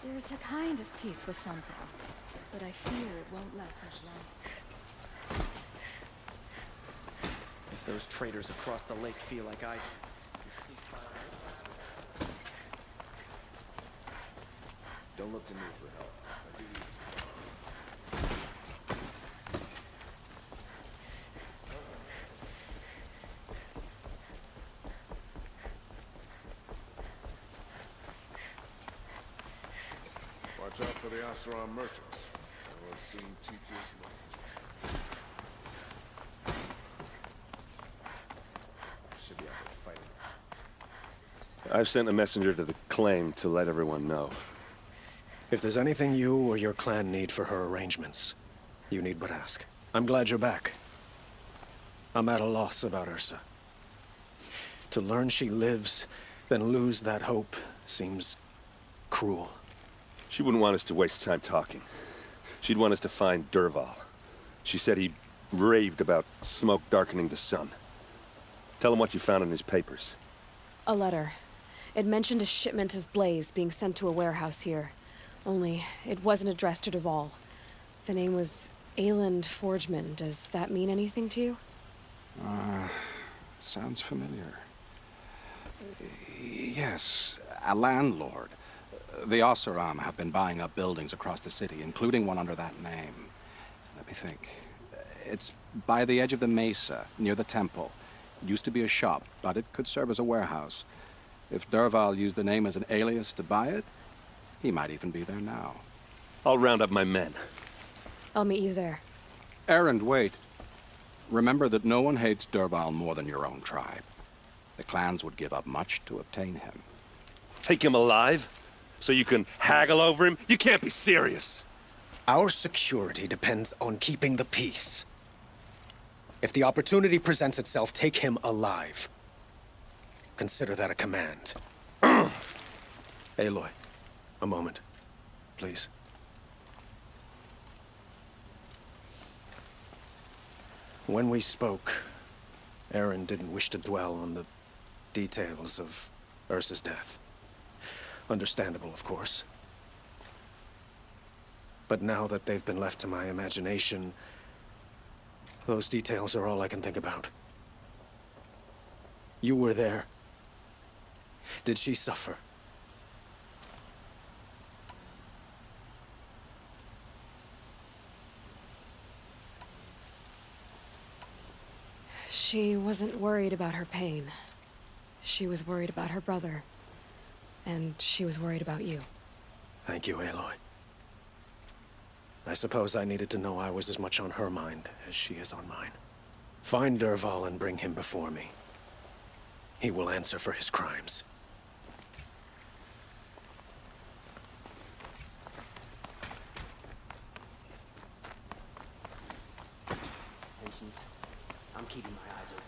There's a kind of peace with something, but I fear it won't last much longer. If those traitors across the lake feel like I... Don't look to me for help. I do. Watch out for the Asaron merchants. They will soon teach you as much. Should be out there fighting. I've sent a messenger to the claim to let everyone know. If there's anything you or your clan need for her arrangements, you need but ask. I'm glad you're back. I'm at a loss about Ursa. To learn she lives, then lose that hope, seems cruel. She wouldn't want us to waste time talking. She'd want us to find Dervahl. She said he raved about smoke darkening the sun. Tell him what you found in his papers. A letter. It mentioned a shipment of blaze being sent to a warehouse here. Only, it wasn't addressed to Dervahl. The name was Ayland Forgeman. Does that mean anything to you? Sounds familiar. Yes, a landlord. The Oseram have been buying up buildings across the city, including one under that name. Let me think. It's by the edge of the mesa, near the temple. It used to be a shop, but it could serve as a warehouse. If Dervahl used the name as an alias to buy it, he might even be there now. I'll round up my men. I'll meet you there. Erend, wait. Remember that no one hates Dervahl more than your own tribe. The clans would give up much to obtain him. Take him alive? So you can haggle over him? You can't be serious. Our security depends on keeping the peace. If the opportunity presents itself, take him alive. Consider that a command. Aloy, a moment, please. When we spoke, Erend didn't wish to dwell on the details of Ursa's death. Understandable, of course. But now that they've been left to my imagination, those details are all I can think about. You were there. Did she suffer? She wasn't worried about her pain. She was worried about her brother. And she was worried about you. Thank you, Aloy. I suppose I needed to know I was as much on her mind as she is on mine. Find Dervahl and bring him before me. He will answer for his crimes. Patience. I'm keeping my eyes open.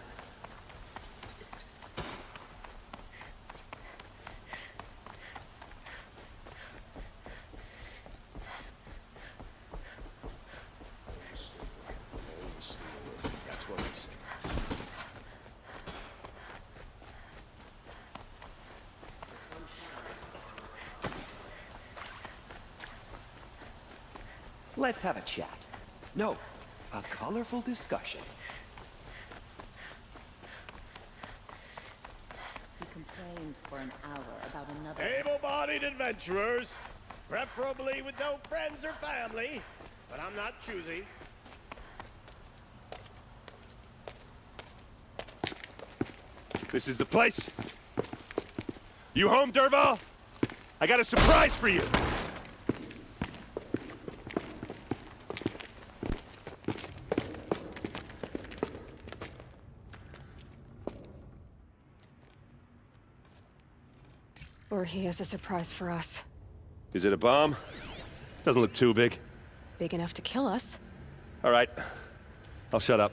That's what he said. Let's have a chat. No, a colorful discussion. He complained for an hour about another. Able-bodied adventurers, preferably with no friends or family, but I'm not choosy. This is the place. You home, Dervahl? I got a surprise for you. Or he has a surprise for us. Is it a bomb? Doesn't look too big. Big enough to kill us. All right. I'll shut up.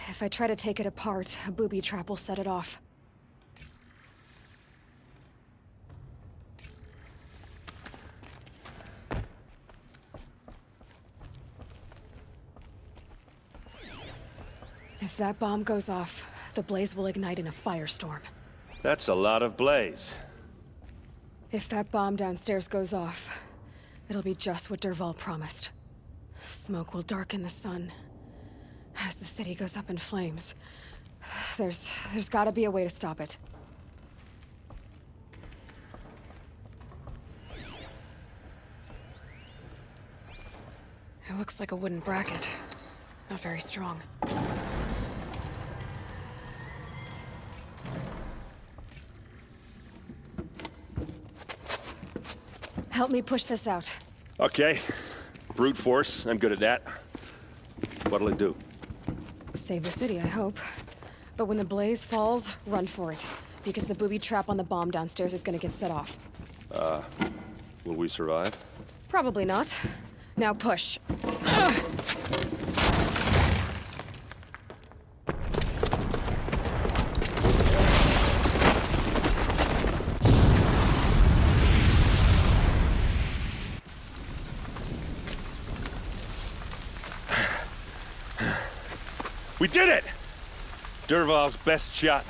If I try to take it apart, a booby trap will set it off. If that bomb goes off, the blaze will ignite in a firestorm. That's a lot of blaze. If that bomb downstairs goes off, it'll be just what Dervahl promised. Smoke will darken the sun. As the city goes up in flames, there's gotta be a way to stop it. It looks like a wooden bracket. Not very strong. Help me push this out. Okay. Brute force, I'm good at that. What'll it do? Save the city, I hope. But when the blaze falls, run for it. Because the booby trap on the bomb downstairs is gonna get set off. Will we survive? Probably not. Now push. We did it! Dervahl's best shot,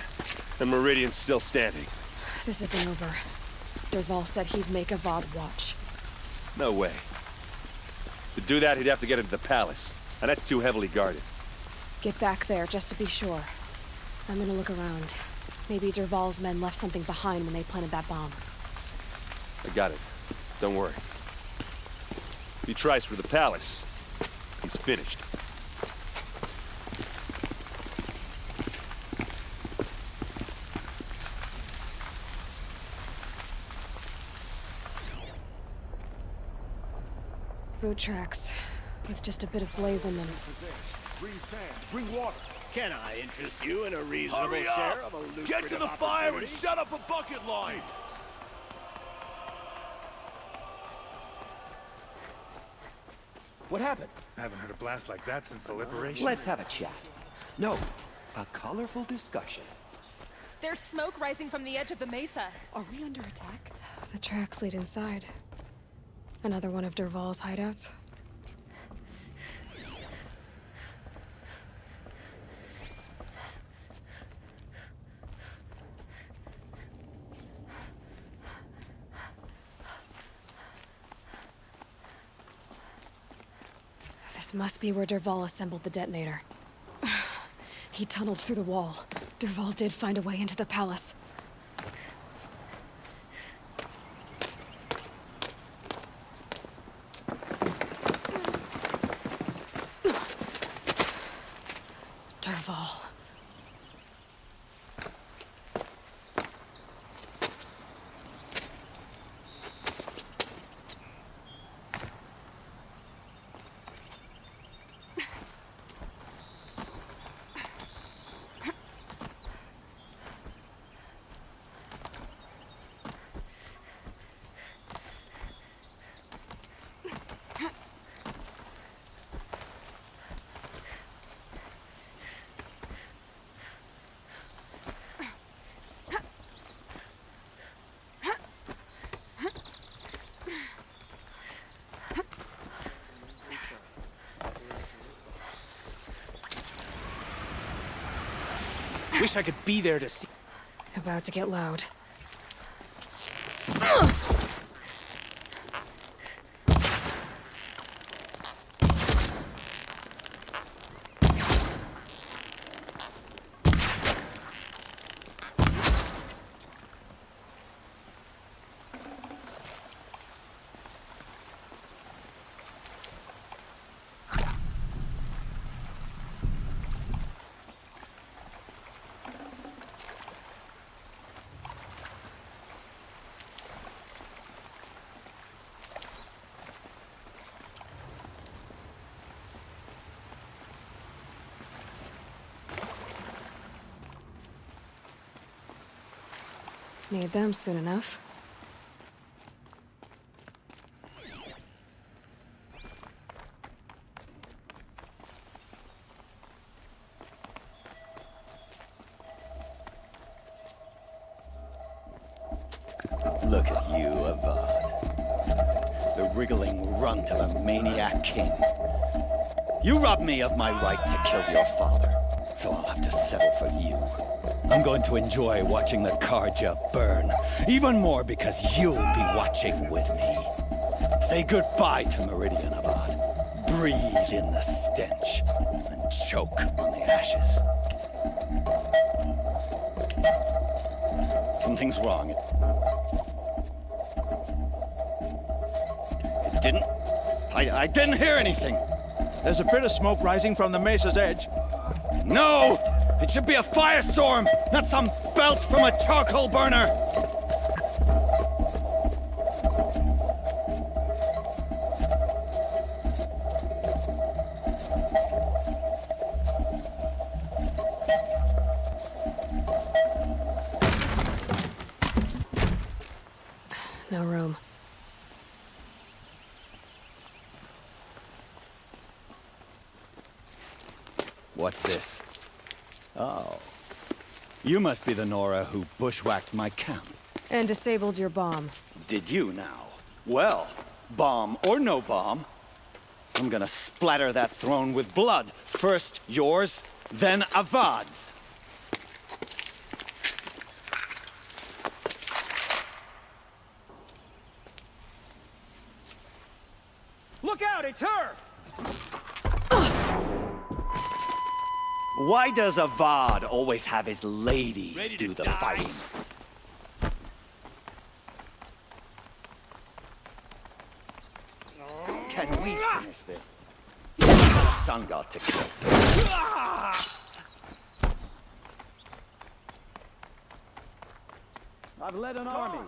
and Meridian's still standing. This isn't over. Dervahl said he'd make Avad watch. No way. To do that, he'd have to get into the palace, and that's too heavily guarded. Get back there, just to be sure. I'm gonna look around. Maybe Dervahl's men left something behind when they planted that bomb. I got it. Don't worry. If he tries for the palace, he's finished. Boot tracks, with just a bit of blaze in them. Bring sand, bring water. Can I interest you in a reasonable Hurry share up! of a lucrative Get to the fire and opportunity? set up a bucket line! What happened? I haven't heard a blast like that since the liberation. Let's have a chat. No, a colorful discussion. There's smoke rising from the edge of the mesa. Are we under attack? The tracks lead inside. Another one of Dervahl's hideouts. This must be where Dervahl assembled the detonator. He tunneled through the wall. Dervahl did find a way into the palace. Dervahl. Wish I could be there to see. About to get loud. Need them soon enough. Look at you, Avad. The wriggling runt of a maniac king. You robbed me of my right to kill your father, so I'll have to settle for you. I'm going to enjoy watching the Karja burn. Even more because you'll be watching with me. Say goodbye to Meridian Abad. Breathe in the stench and choke on the ashes. Something's wrong. It didn't... I didn't hear anything. There's a bit of smoke rising from the mesa's edge. No! It should be a firestorm, not some belch from a charcoal burner! No room. What's this? Oh. You must be the Nora who bushwhacked my camp. And disabled your bomb. Did you now? Well, bomb or no bomb, I'm gonna splatter that throne with blood. First yours, then Avad's. Look out, it's her! Why does Avad always have his ladies do the fighting? Can we finish this? The sun got to kill. I've led an army.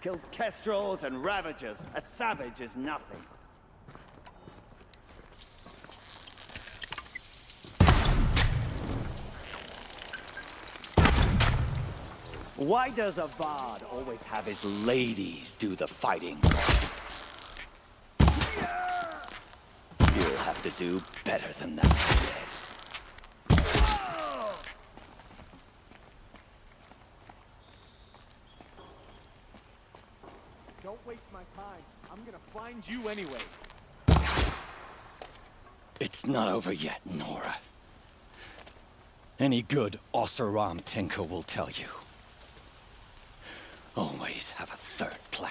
Killed kestrels and ravagers. A savage is nothing. Why does Avad always have his ladies do the fighting? You'll have to do better than that today. Don't waste my time. I'm gonna find you anyway. It's not over yet, Nora. Any good Oseram tinker will tell you. Always have a third plan.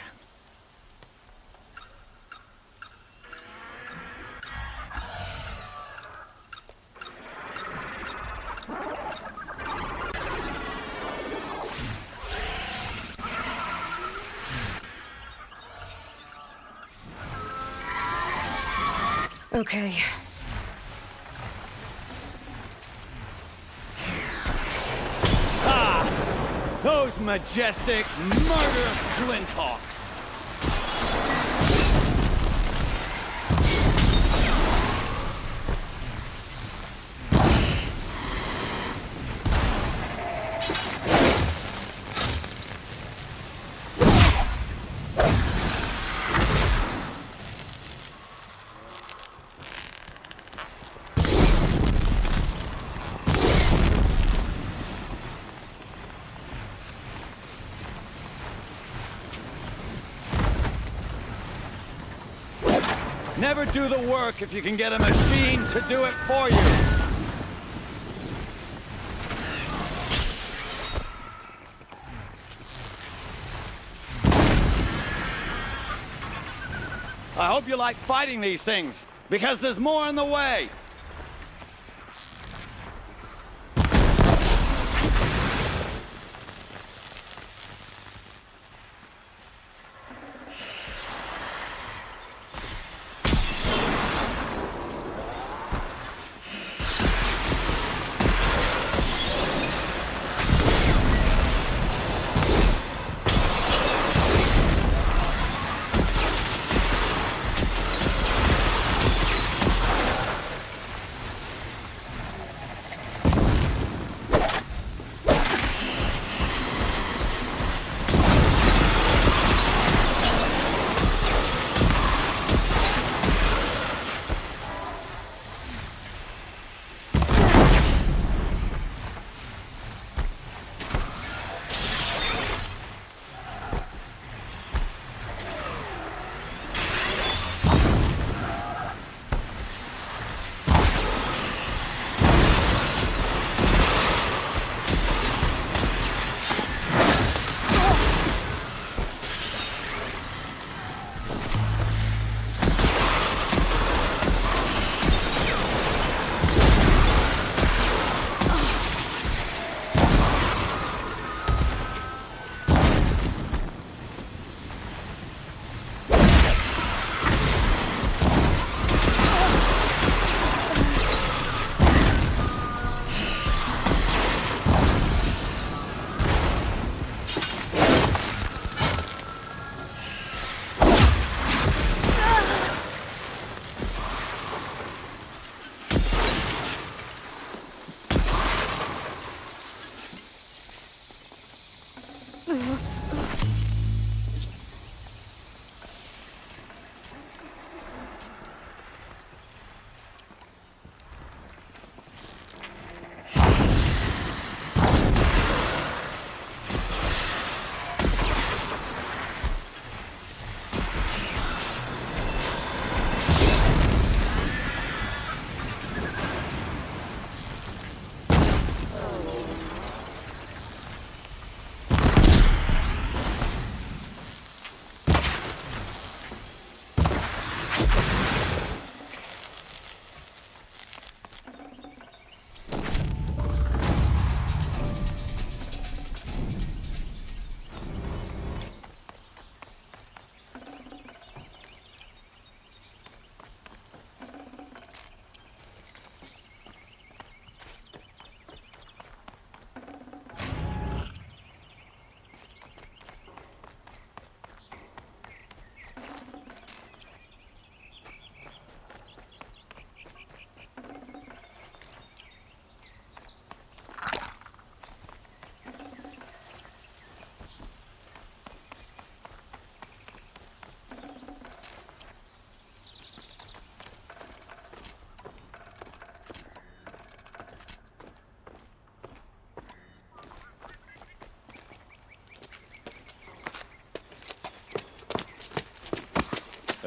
Okay. Those majestic, murderous Flinthawks! Never do the work if you can get a machine to do it for you. I hope you like fighting these things, because there's more on the way.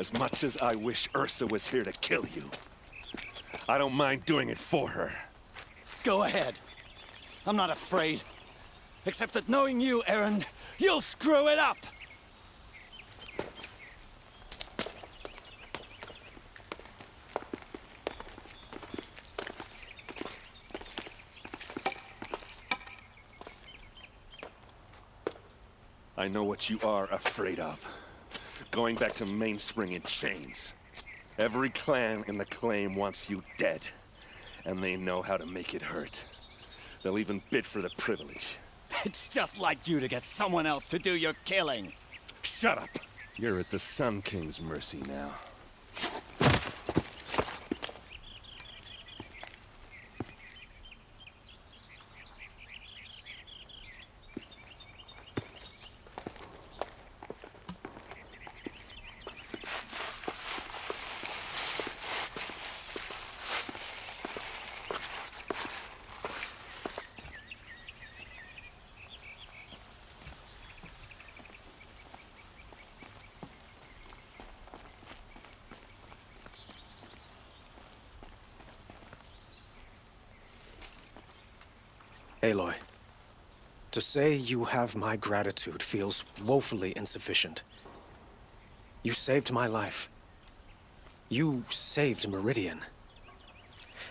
As much as I wish Ursa was here to kill you, I don't mind doing it for her. Go ahead. I'm not afraid. Except that knowing you, Erend, you'll screw it up! I know what you are afraid of. Going back to Mainspring in chains. Every clan in the claim wants you dead. And they know how to make it hurt. They'll even bid for the privilege. It's just like you to get someone else to do your killing. Shut up! You're at the Sun King's mercy now. Aloy, to say you have my gratitude feels woefully insufficient. You saved my life. You saved Meridian.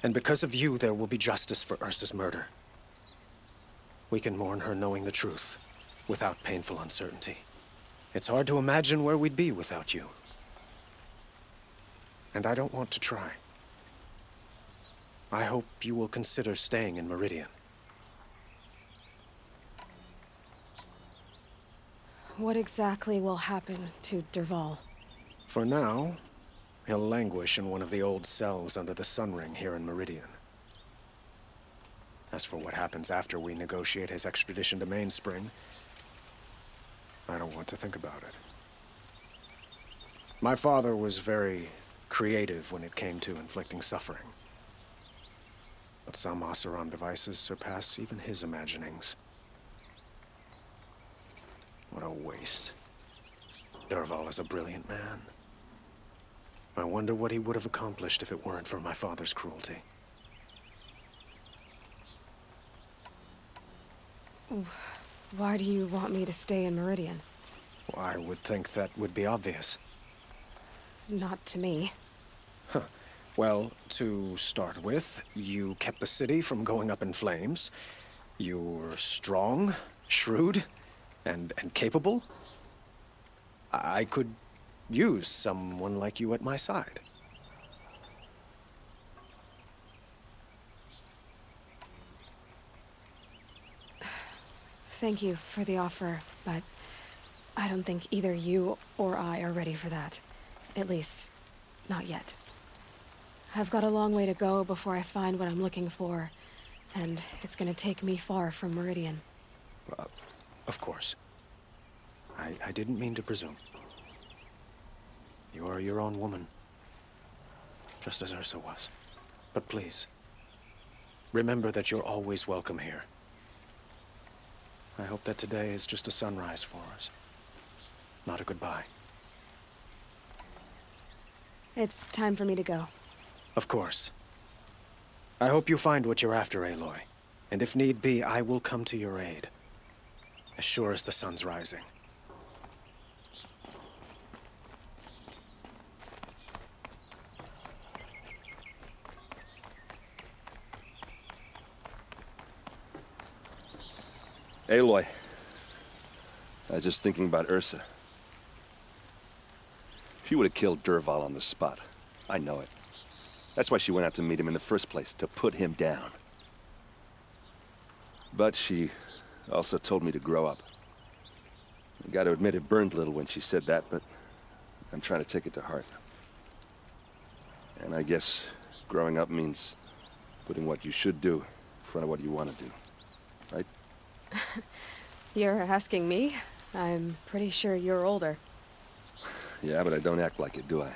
And because of you, there will be justice for Ursa's murder. We can mourn her knowing the truth, without painful uncertainty. It's hard to imagine where we'd be without you. And I don't want to try. I hope you will consider staying in Meridian. What exactly will happen to Dervahl? For now, he'll languish in one of the old cells under the Sun Ring here in Meridian. As for what happens after we negotiate his extradition to Mainspring, I don't want to think about it. My father was very creative when it came to inflicting suffering. But some Oseram devices surpass even his imaginings. What a waste. Dervahl is a brilliant man. I wonder what he would have accomplished if it weren't for my father's cruelty. Why do you want me to stay in Meridian? Well, I would think that would be obvious. Not to me. Huh. Well, to start with, you kept the city from going up in flames. You're strong, shrewd, and capable. I could use someone like you at my side. Thank you for the offer, but I don't think either you or I are ready for that. At least, not yet. I've got a long way to go before I find what I'm looking for, and it's gonna take me far from Meridian. Of course. I didn't mean to presume. You are your own woman, just as Ursa was. But please, remember that you're always welcome here. I hope that today is just a sunrise for us, not a goodbye. It's time for me to go. Of course. I hope you find what you're after, Aloy. And if need be, I will come to your aid. As sure as the sun's rising. Aloy, I was just thinking about Ursa. She would have killed Dervahl on the spot. I know it. That's why she went out to meet him in the first place, to put him down. But she also told me to grow up. I gotta admit it burned a little when she said that, but I'm trying to take it to heart. And I guess growing up means putting what you should do in front of what you want to do, right? You're asking me? I'm pretty sure you're older. Yeah, but I don't act like it, do I?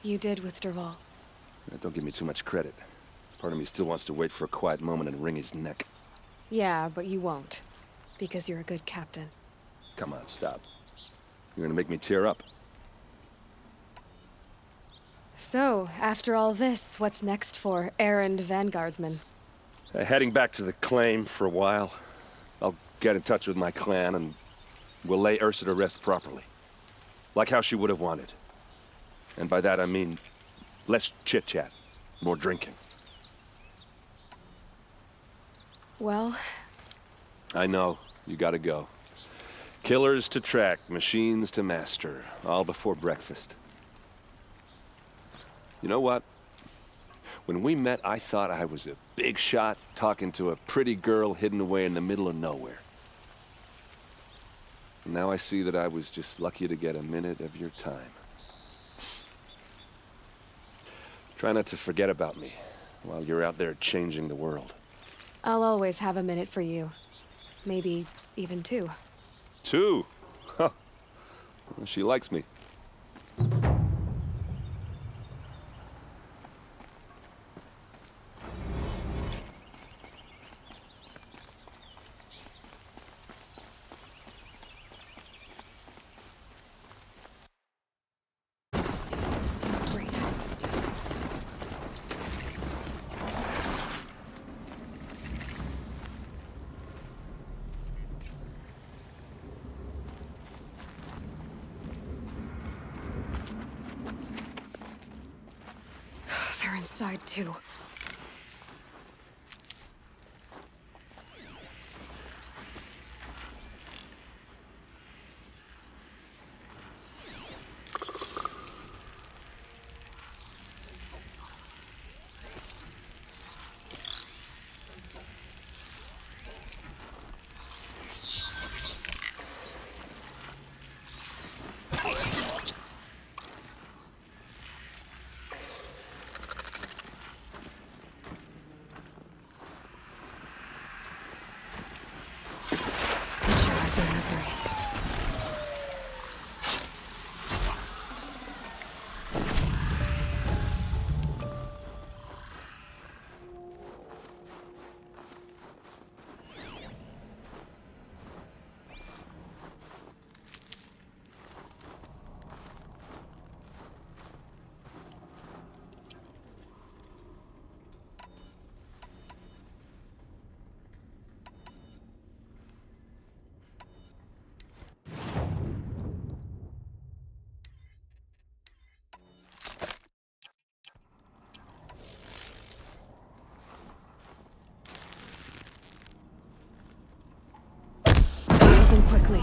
You did with Dervahl. Don't give me too much credit. Part of me still wants to wait for a quiet moment and wring his neck. Yeah, but you won't. Because you're a good captain. Come on, stop. You're gonna make me tear up. So, after all this, what's next for errand vanguardsman? Heading back to the claim for a while. I'll get in touch with my clan and we'll lay Ursa to rest properly. Like how she would have wanted. And by that I mean less chit-chat, more drinking. Well... I know, you gotta go. Killers to track, machines to master, all before breakfast. You know what? When we met, I thought I was a big shot talking to a pretty girl hidden away in the middle of nowhere. And now I see that I was just lucky to get a minute of your time. Try not to forget about me while you're out there changing the world. I'll always have a minute for you. Maybe even 2. 2? Huh. Well, she likes me. They're inside, too. Quickly.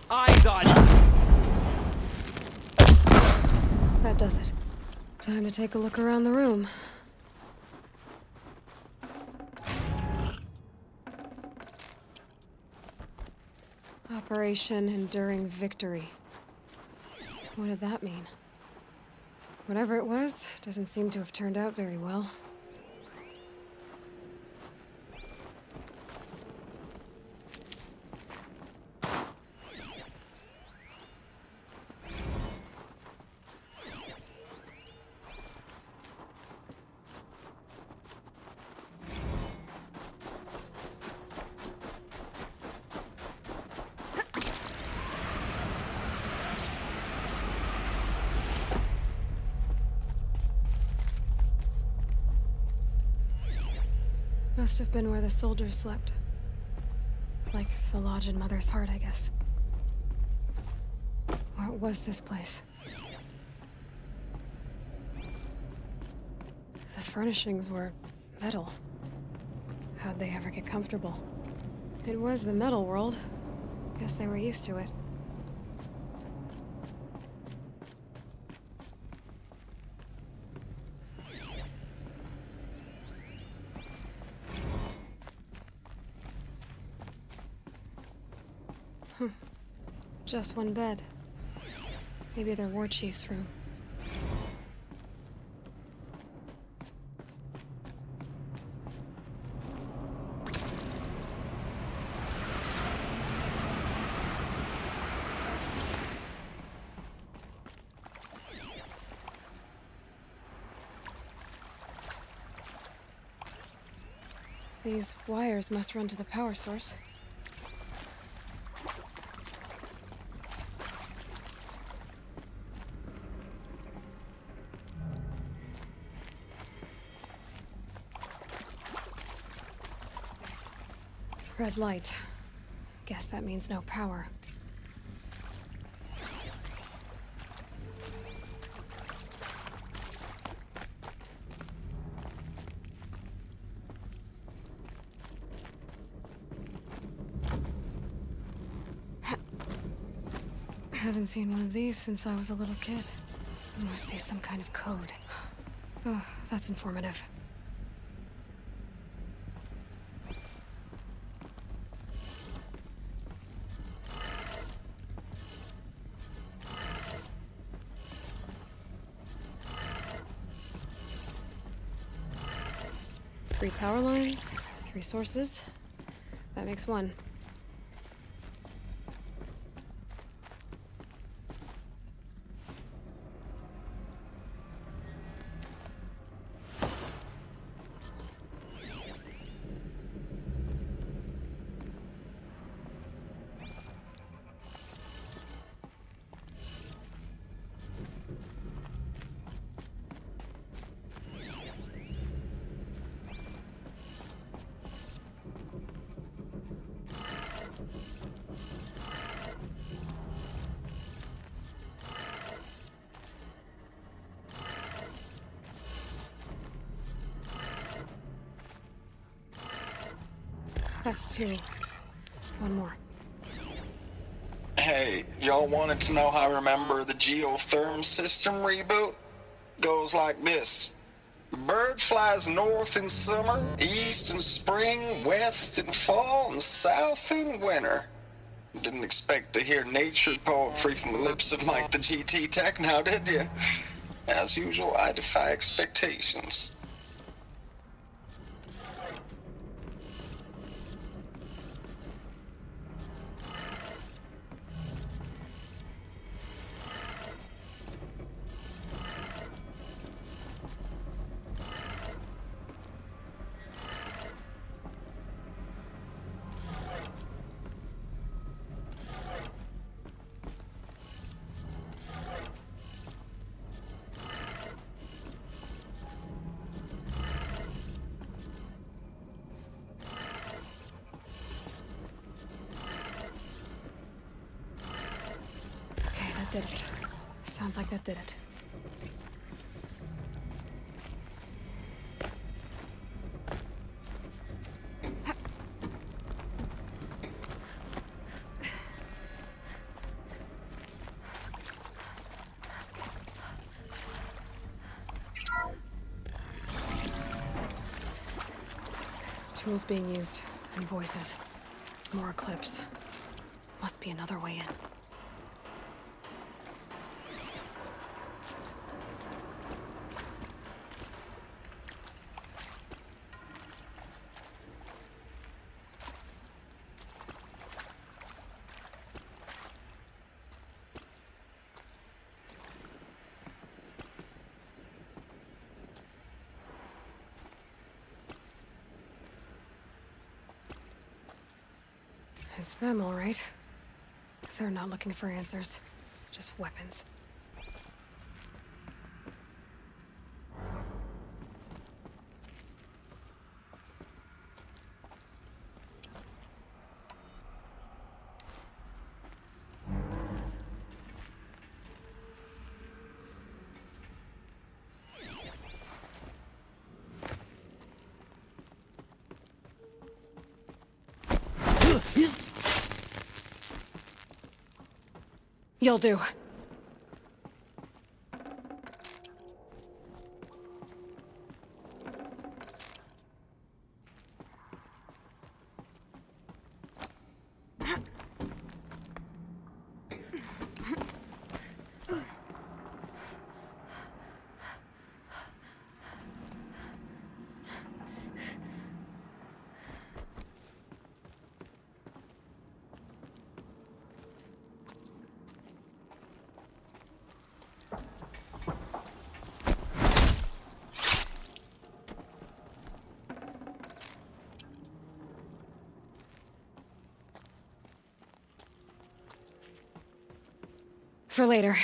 Eyes on! That does it. Time to take a look around the room. Operation Enduring Victory. What did that mean? Whatever it was, doesn't seem to have turned out very well. Must have been where the soldiers slept. Like the lodge in Mother's Heart, I guess. What was this place? The furnishings were metal. How'd they ever get comfortable? It was the metal world. Guess they were used to it. Just one bed. Maybe their war chief's room. These wires must run to the power source. Red light. Guess that means no power. Haven't seen one of these since I was a little kid. It must be some kind of code. Oh, that's informative. Three power lines, 3 sources. That makes 1. That's 2. 1 more. Hey, y'all wanted to know how I remember the geotherm system reboot? Goes like this. Bird flies north in summer, east in spring, west in fall, and south in winter. Didn't expect to hear nature poetry from the lips of Mike the GT Tech now, did you? As usual, I defy expectations. Did it. Sounds like that did it. Tools being used, and voices. More clips. Must be another way in. It's them, all right. They're not looking for answers, just weapons. You'll do. For later.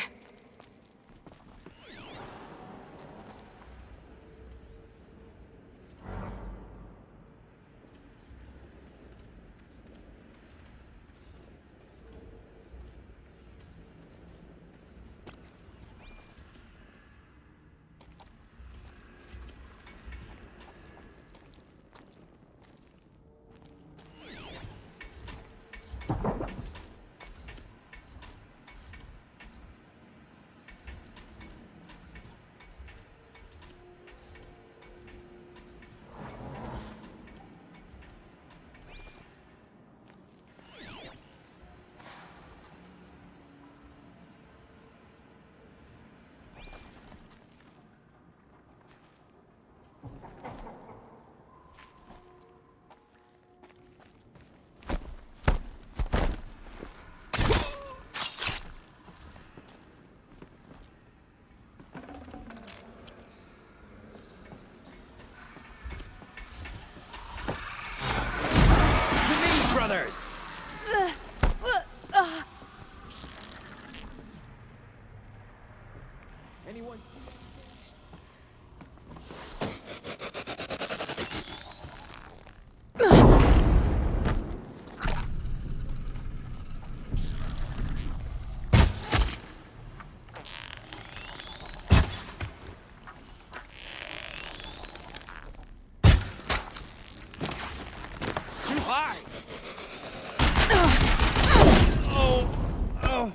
Hi! Oh! Oh!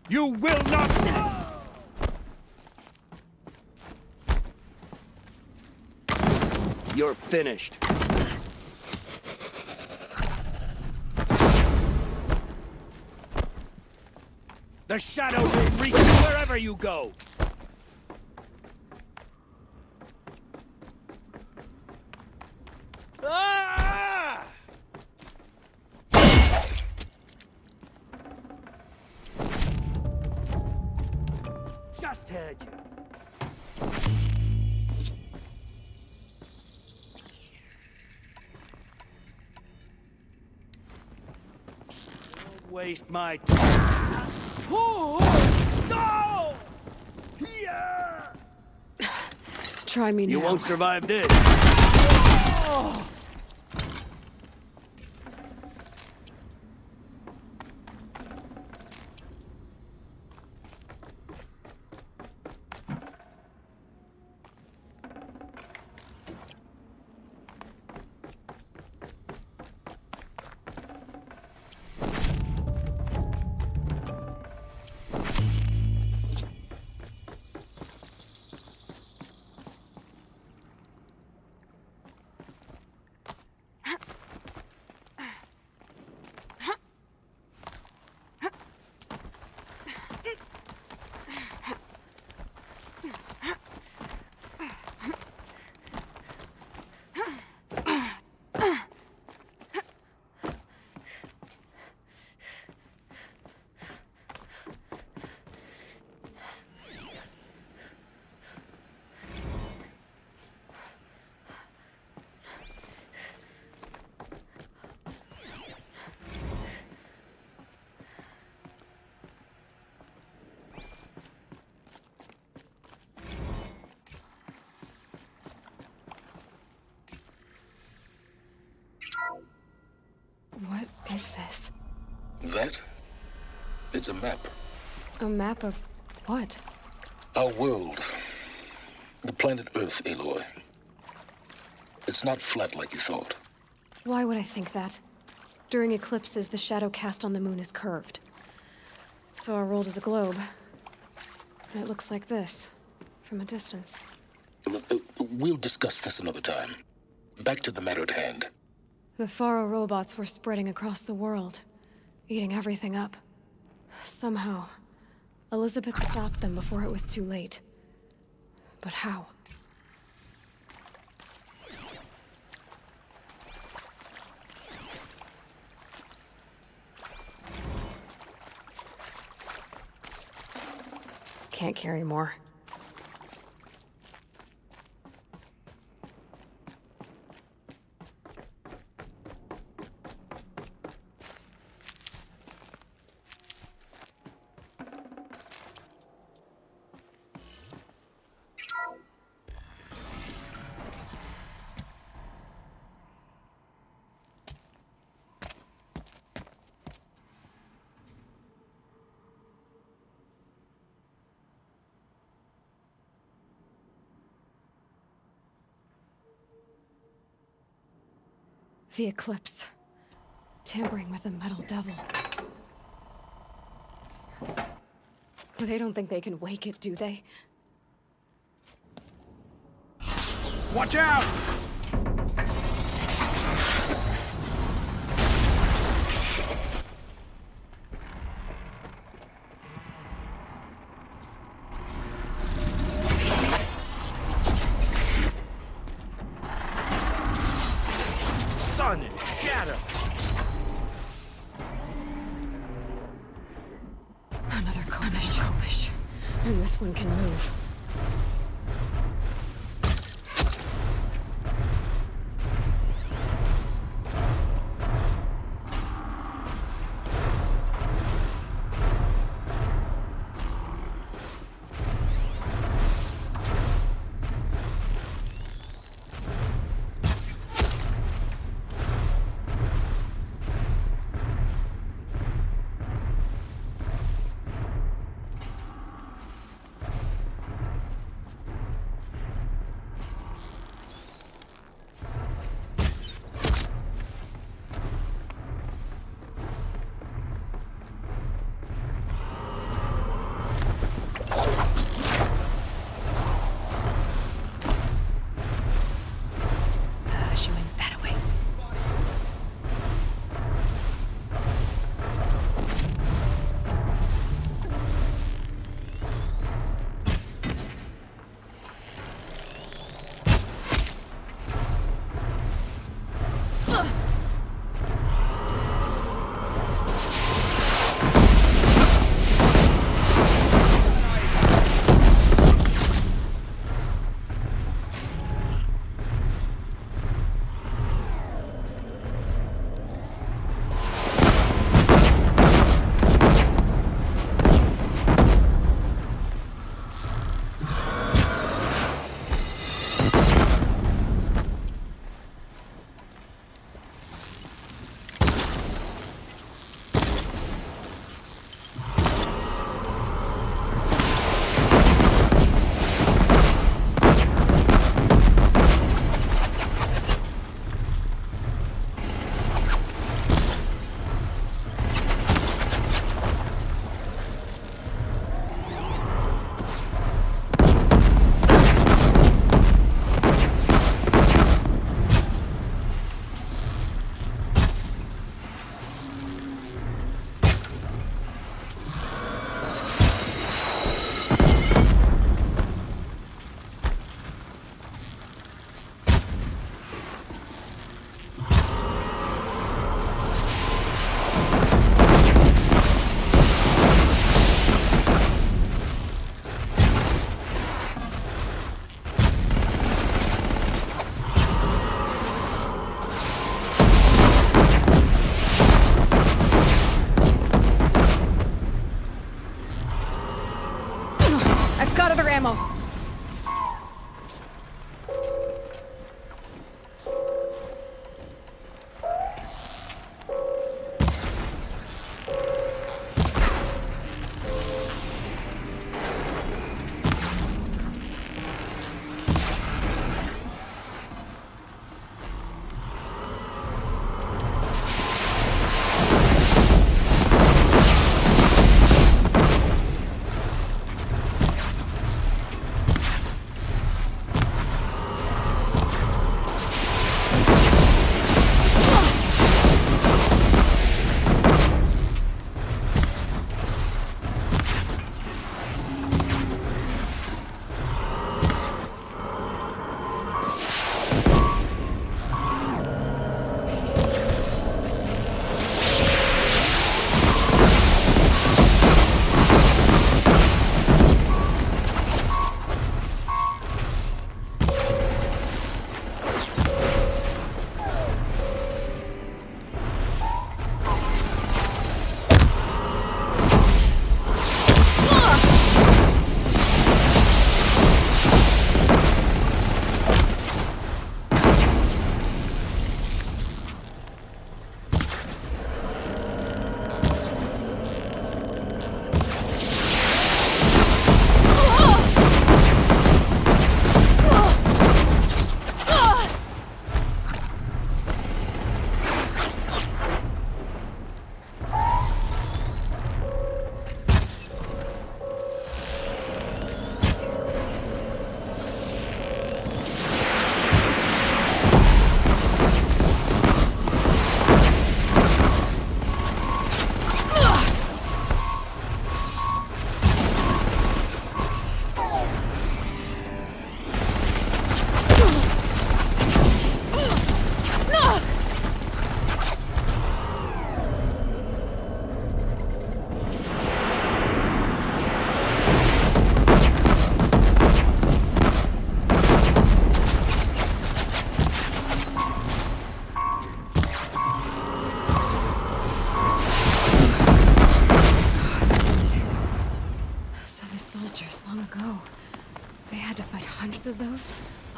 You will not... You're finished. The shadow will reach you wherever you go! Ah! Just heard you. Don't waste my time. Oh! No! Yeah! Try me now. You won't survive this. Oh! What is this? That? It's a map. A map of what? Our world. The planet Earth, Aloy. It's not flat like you thought. Why would I think that? During eclipses, the shadow cast on the moon is curved. So our world is a globe. And it looks like this, from a distance. We'll discuss this another time. Back to the matter at hand. The Faro robots were spreading across the world, eating everything up. Somehow, Elizabeth stopped them before it was too late. But how? Can't carry more. The eclipse. Tampering with the metal devil. They don't think they can wake it, do they? Watch out! Sun and shadow. Another Komish. And this one can move.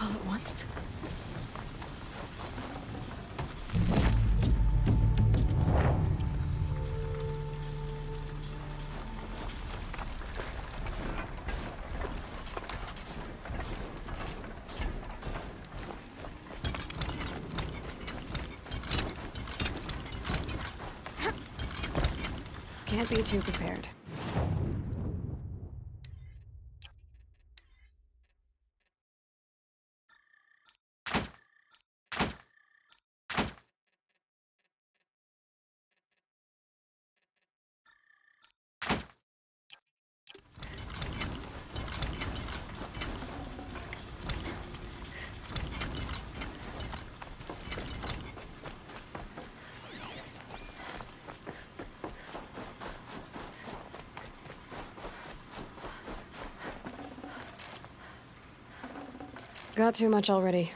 all at once? Can't be too prepared. Got too much already.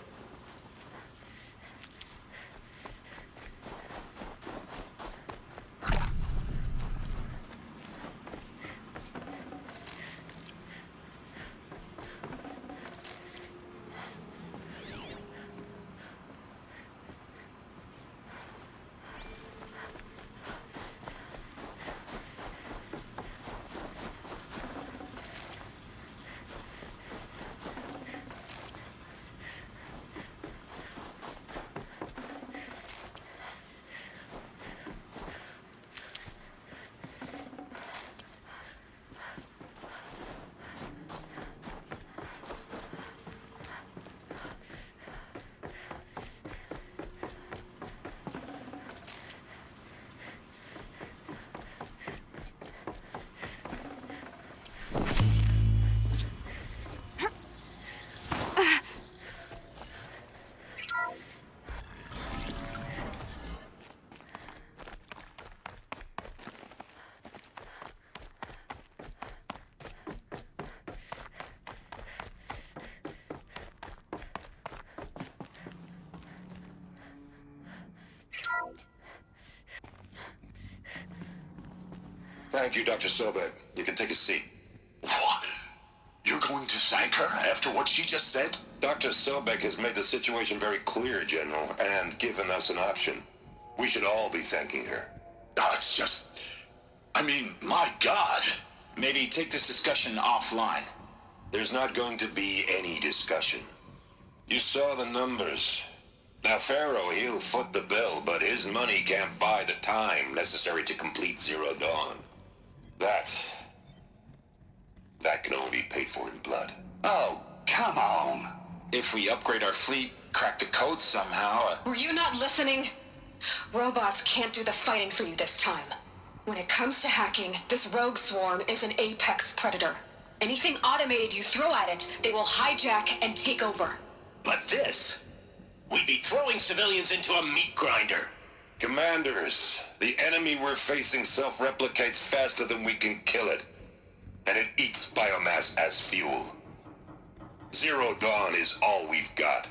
Thank you, Dr. Sobek. You can take a seat. What? You're going to thank her after what she just said? Dr. Sobek has made the situation very clear, General, and given us an option. We should all be thanking her. Oh, it's just... I mean, my God. Maybe take this discussion offline. There's not going to be any discussion. You saw the numbers. Now, Pharaoh, he'll foot the bill, but his money can't buy the time necessary to complete Zero Dawn. That can only be paid for in blood. Oh, come on. If we upgrade our fleet, crack the code somehow... Were you not listening? Robots can't do the fighting for you this time. When it comes to hacking, this rogue swarm is an apex predator. Anything automated you throw at it, they will hijack and take over. But this... we'd be throwing civilians into a meat grinder. Commanders, the enemy we're facing self-replicates faster than we can kill it. And it eats biomass as fuel. Zero Dawn is all we've got.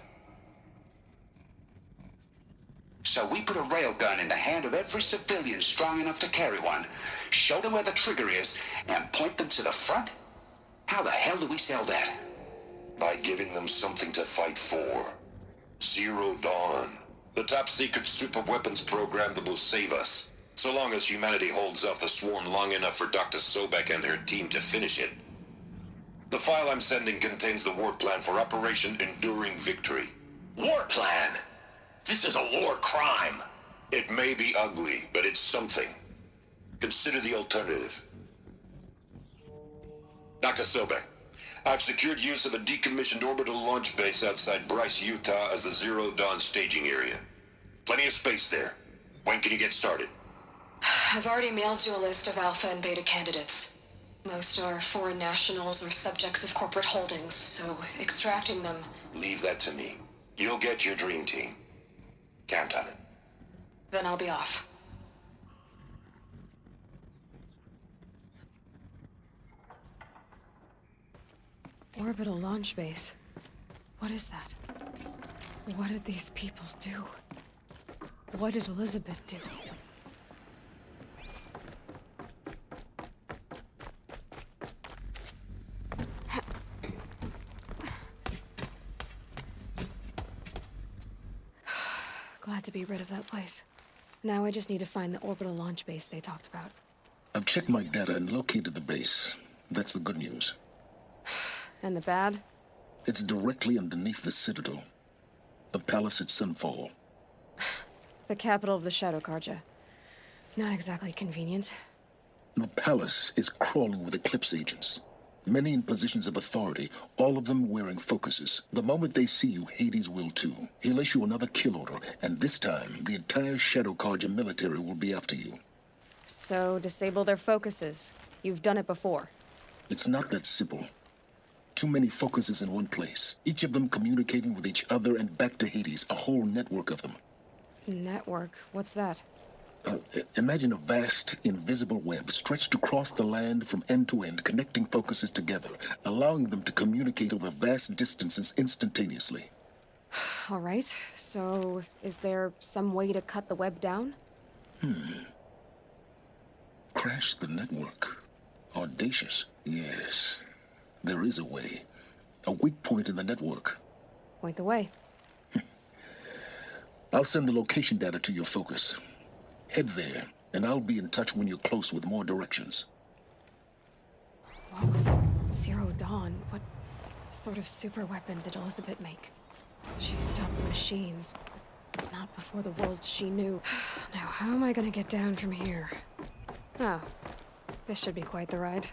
So we put a railgun in the hand of every civilian strong enough to carry one, show them where the trigger is, and point them to the front? How the hell do we sell that? By giving them something to fight for. Zero Dawn. The top-secret super-weapons program that will save us. So long as humanity holds off the swarm long enough for Dr. Sobek and her team to finish it. The file I'm sending contains the war plan for Operation Enduring Victory. War plan? This is a war crime. It may be ugly, but it's something. Consider the alternative. Dr. Sobek, I've secured use of a decommissioned orbital launch base outside Bryce, Utah as the Zero Dawn staging area. Plenty of space there. When can you get started? I've already mailed you a list of alpha and beta candidates. Most are foreign nationals or subjects of corporate holdings, so extracting them... Leave that to me. You'll get your dream team. Count on it. Then I'll be off. Orbital launch base. What is that? What did these people do? What did Elizabeth do? Glad to be rid of that place. Now I just need to find the orbital launch base they talked about. I've checked my data and located the base. That's the good news. And the bad? It's directly underneath the Citadel. The palace at Sunfall. The capital of the Shadow Karja. Not exactly convenient. The palace is crawling with Eclipse agents. Many in positions of authority, all of them wearing focuses. The moment they see you, Hades will too. He'll issue another kill order, and this time, the entire Shadow Karja military will be after you. So, disable their focuses. You've done it before. It's not that simple. Too many focuses in one place, each of them communicating with each other and back to Hades, a whole network of them. Network? What's that? Imagine a vast, invisible web stretched across the land from end to end, connecting focuses together, allowing them to communicate over vast distances instantaneously. All right, so is there some way to cut the web down? Crash the network. Audacious. Yes, there is a way. A weak point in the network. Point the way. I'll send the location data to your focus. Head there, and I'll be in touch when you're close with more directions. Whoa, Zero Dawn. What sort of super weapon did Elizabeth make? She stopped the machines, but not before the world she knew. Now, how am I gonna get down from here? Oh, this should be quite the ride.